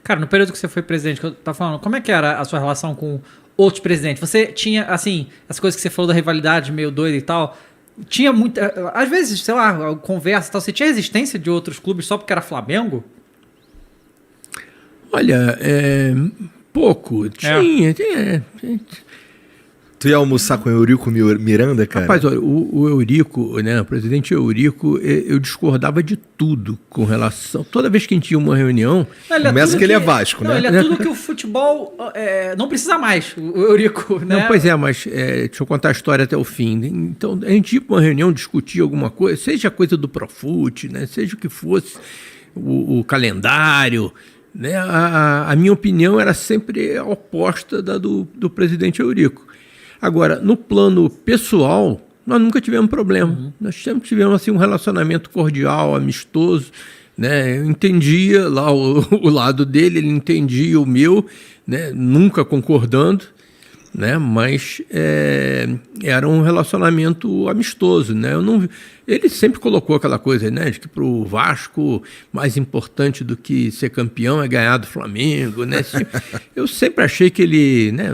Cara, no período que você foi presidente, que eu tava falando, como é que era a sua relação com outros presidentes? Você tinha, assim, as coisas que você falou da rivalidade meio doida e tal, tinha muita... Às vezes, sei lá, conversa e tal, você tinha resistência de outros clubes só porque era Flamengo? Olha, pouco. Tinha. Tu ia almoçar com o Eurico Miranda, cara? Rapaz, olha, o Eurico, né, o presidente Eurico, eu discordava de tudo com relação... Toda vez que a gente tinha uma reunião... Começa que ele é Vasco, né? Ele é tudo que o futebol não precisa mais, o Eurico, né? Não, pois é, mas deixa eu contar a história até o fim. Então, a gente ia para uma reunião discutir alguma coisa, seja coisa do Profut, né, seja o que fosse, o calendário... Né, a minha opinião era sempre oposta da do presidente Eurico. Agora, no plano pessoal, nós nunca tivemos problema. Uhum. Nós sempre tivemos assim, um relacionamento cordial, amistoso. Né? Eu entendia lá o lado dele, ele entendia o meu, né? Nunca concordando. Né? Mas era um relacionamento amistoso, né? Ele sempre colocou aquela coisa, né, de que para o Vasco mais importante do que ser campeão é ganhar do Flamengo, né? Eu sempre achei que ele, né,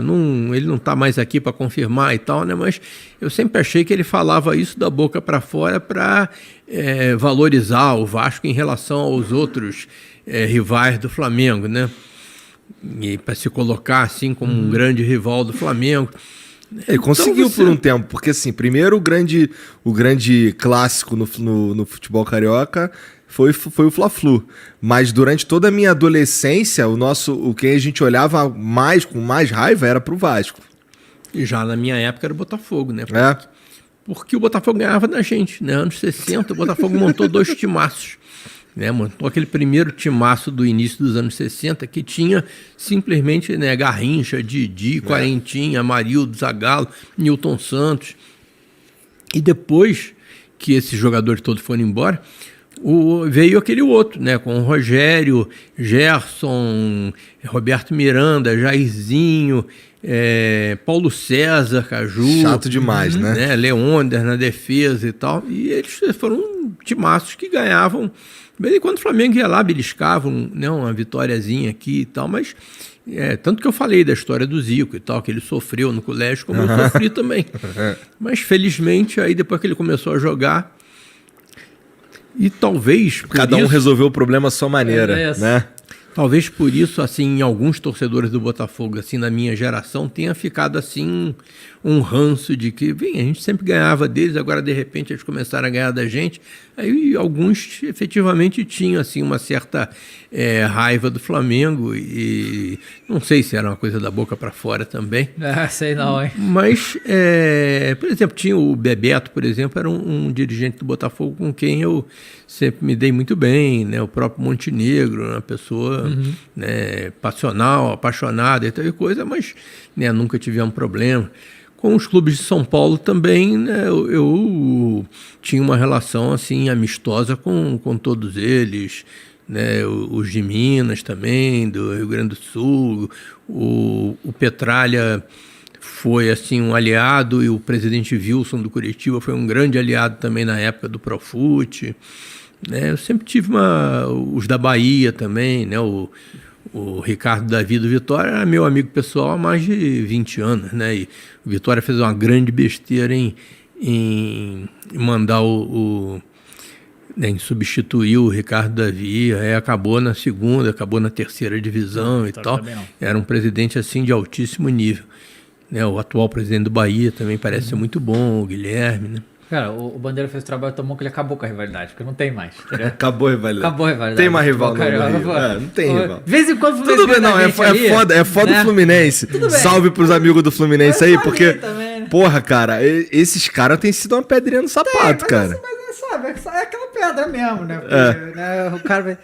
ele não está mais aqui para confirmar e tal, né? Mas eu sempre achei que ele falava isso da boca para fora para valorizar o Vasco em relação aos outros rivais do Flamengo, né? E para se colocar assim como um grande rival do Flamengo. Ele conseguiu por um tempo, porque assim, primeiro o grande clássico no futebol carioca foi o Fla-Flu, mas durante toda a minha adolescência, o que a gente olhava com mais raiva era pro Vasco. E já na minha época era o Botafogo, né? Porque o Botafogo ganhava da gente, né? Anos 60, o Botafogo montou 2 timaços. Né, montou aquele primeiro timaço do início dos anos 60 que tinha simplesmente, né, Garrincha, Didi, Quarentinha, Amarildo, Zagallo, Nilton Santos. E depois que esses jogadores todos foram embora, veio aquele outro, né, com o Rogério, Gerson, Roberto Miranda, Jairzinho, Paulo César, Caju. Chato demais, né? Leônidas na defesa e tal. E eles foram timaços que ganhavam. De vez em quando o Flamengo ia lá, beliscavam, né, uma vitóriazinha aqui e tal, mas tanto que eu falei da história do Zico e tal, que ele sofreu no colégio, como eu sofri também. Mas felizmente, aí depois que ele começou a jogar, e talvez... Cada um resolveu o problema à sua maneira, né? Talvez por isso, assim, alguns torcedores do Botafogo, assim, na minha geração, tenha ficado, assim, um ranço de que, a gente sempre ganhava deles, agora, de repente, eles começaram a ganhar da gente. Aí, alguns, efetivamente, tinham, assim, uma certa raiva do Flamengo e não sei se era uma coisa da boca para fora também. Sei não, hein? Mas, por exemplo, tinha o Bebeto, por exemplo, era um dirigente do Botafogo com quem eu sempre me dei muito bem, né? O próprio Montenegro, uma pessoa né, passional, apaixonada e tal coisa, mas né, nunca tivemos problema. Com os clubes de São Paulo também, né, eu tinha uma relação assim amistosa com todos eles, né, os de Minas também, do Rio Grande do Sul, o Petralha foi assim um aliado e o presidente Wilson do Curitiba foi um grande aliado também na época do Profut. Né, eu sempre tive os da Bahia também, né, o Ricardo Davi do Vitória era meu amigo pessoal há mais de 20 anos, né, e o Vitória fez uma grande besteira em mandar em substituir o Ricardo Davi, aí acabou na segunda, acabou na terceira divisão e tal, era um presidente assim de altíssimo nível. Né, o atual presidente do Bahia também parece ser muito bom, o Guilherme, né? Cara, o Bandeira fez o trabalho tão bom que ele acabou com a rivalidade, porque não tem mais. Acabou a rivalidade. Acabou a rivalidade. Tem uma rival no Rio. Não tem rival. De vez em quando o Fluminense. Tudo bem, não, é foda né? o Fluminense. Salve pros amigos do Fluminense aí, porque, também, né? porra, cara, esses caras têm sido uma pedrinha no sapato, cara. Mas sabe, é aquela pedra mesmo, né? Porque, né, o cara